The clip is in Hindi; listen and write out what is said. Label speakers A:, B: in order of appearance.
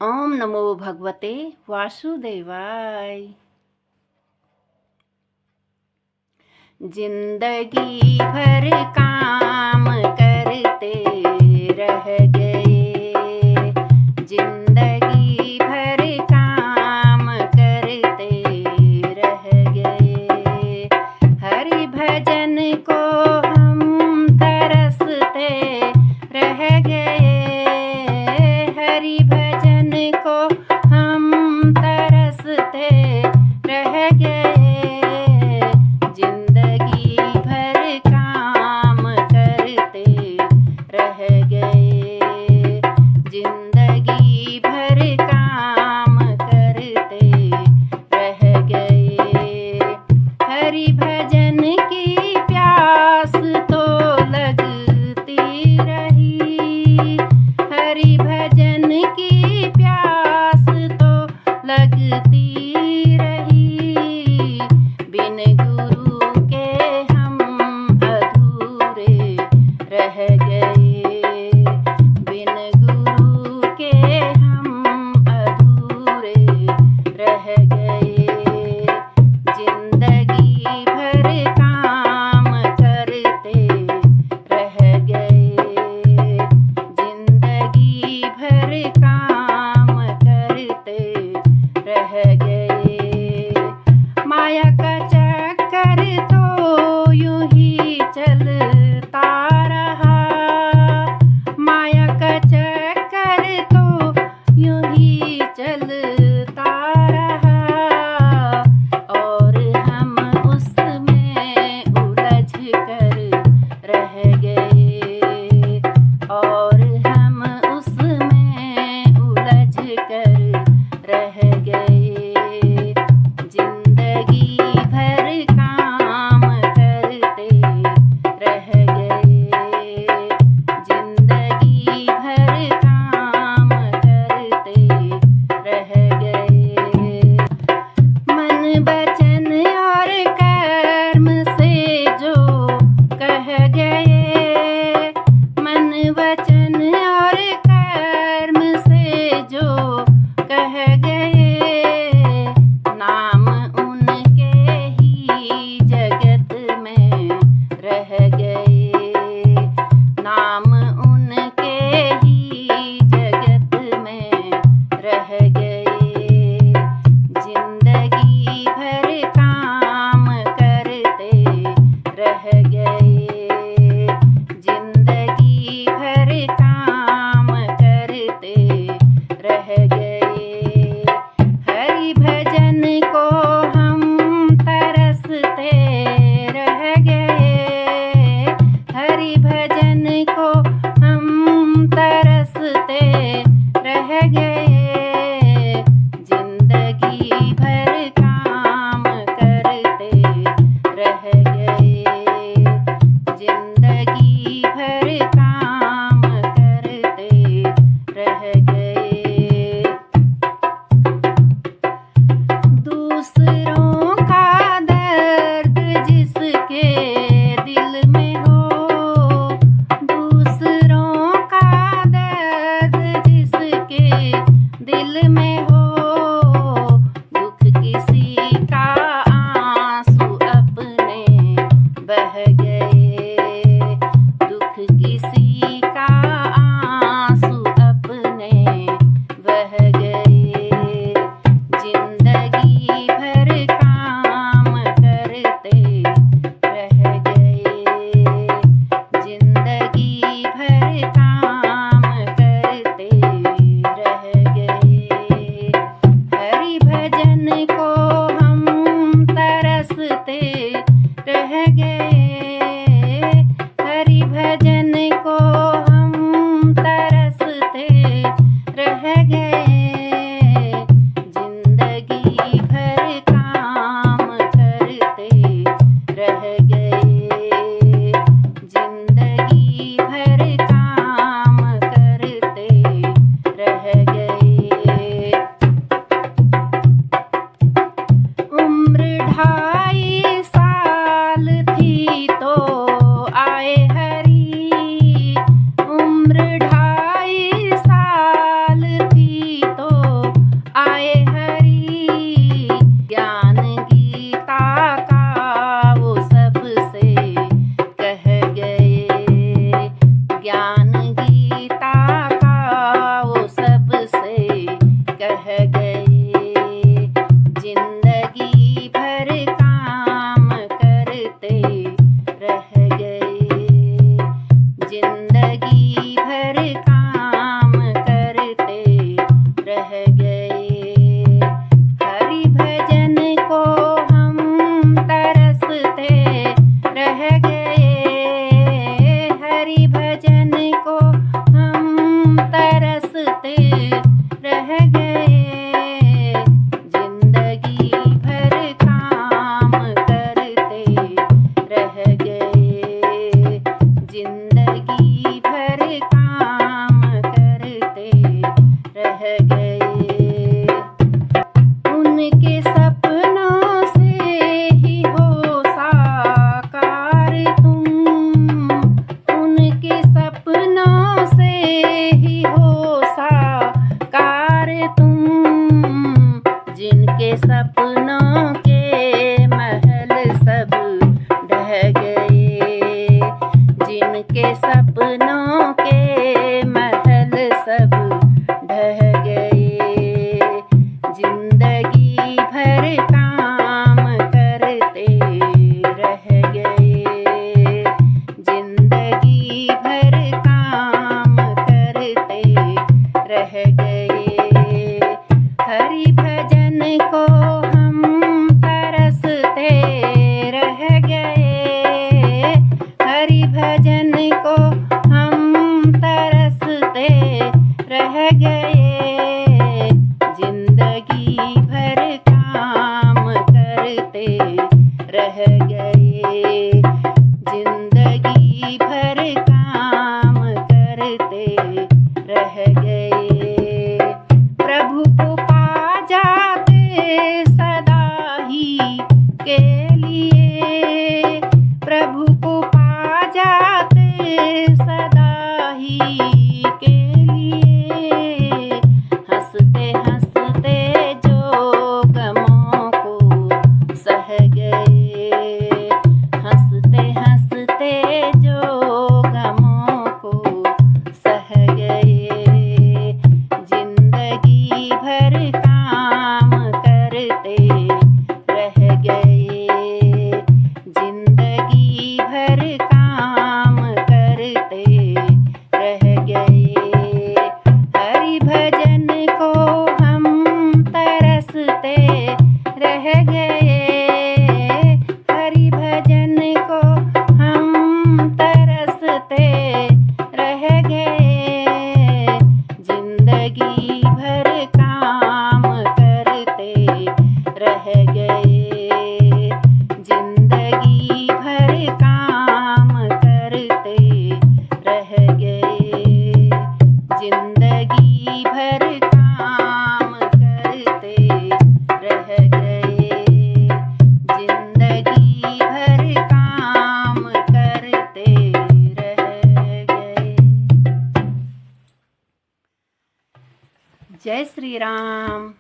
A: ओम नमो भगवते वासुदेवाय। जिंदगी भर काम करते रह गए, जिंदगी भर काम करते रह गए। हरि भजन को हम तरसते रह गए, हरि भजन को हम तरसते रह गए। जिंदगी भर काम करते रह गए, जिंदगी भर काम करते रह गए। हरि भजन की प्यास तो लगती रही, हरि भजन की प्यास तो लगती रही। बिन गुरु के हम अधूरे रह गए, बिन गुरु के हम अधूरे रह गए। जिंदगी भर काम करते रह गए, जिंदगी भर काम करते रह गए। माया का चक्कर तो यूं ही चलता रहा, माया का चक्कर तो यूं ही चलता रहा। और हम उसमें उलझ कर रह गए, और हम उसमें उलझ कर रह गए। जिंदगी भर काम करते रह गए, जिंदगी भर काम करते रह गए। मन वचन और कर्म से जो कह गए, मन वचन और कर्म से जो कह गए। नाम उनके ही जगत में रह गए, नाम उनके ही जगत में रह गए। जिंदगी भर काम करते रह गए, जिंदगी भर काम करते रह गए। हरि भजन को हम तरसते रह गए, हरि भजन को हम तरसते रह गए। जिंदगी भर काम करते रह गए, जिंदगी भर काम करते रह गए। दूसरों का दर्द जिसके दिल में हो, दूसरों का दर्द जिसके दिल में हो। दुख किसी का आंसू अपने बह गए, दुख किसी का आंसू अपने बह गए। जिंदगी भर काम करते रह गए, जिंदगी भर काम करते रह गए। हरि भजन को हम तरसते रह गए, हरि भजन को हम तरसते रह गए। जिंदगी भर काम करते रह गए, जिंदगी भर काम करते रह गए। उम्र 2.5 साल थी तो आए हरि, उम्र 2.5 साल थी हरि भजन को हम तरसते रह गए, हरि भजन को हम तरसते रह गए, जिंदगी भर काम करते रह गए, जिंदगी भर काम करते रह गए। प्रभु को पा जाते सदा ही के लिए, प्रभु को पा जाते सदा ही के लिए, हंसते हंसते जो गमों को सह गए, हंसते हंसते जो गमों को सह गए, जिंदगी भर काम करते रह गए, जिंदगी भर काम करते रह गए। हरि भजन को हम तरसते रह गए, हरि भजन को हम तरसते रह गए, जिंदगी भर काम करते रह गए, जिंदगी भर काम करते रह गए, जिंदगी भर काम करते रह गए, जिंदगी भर काम करते रह गए। जय श्री राम।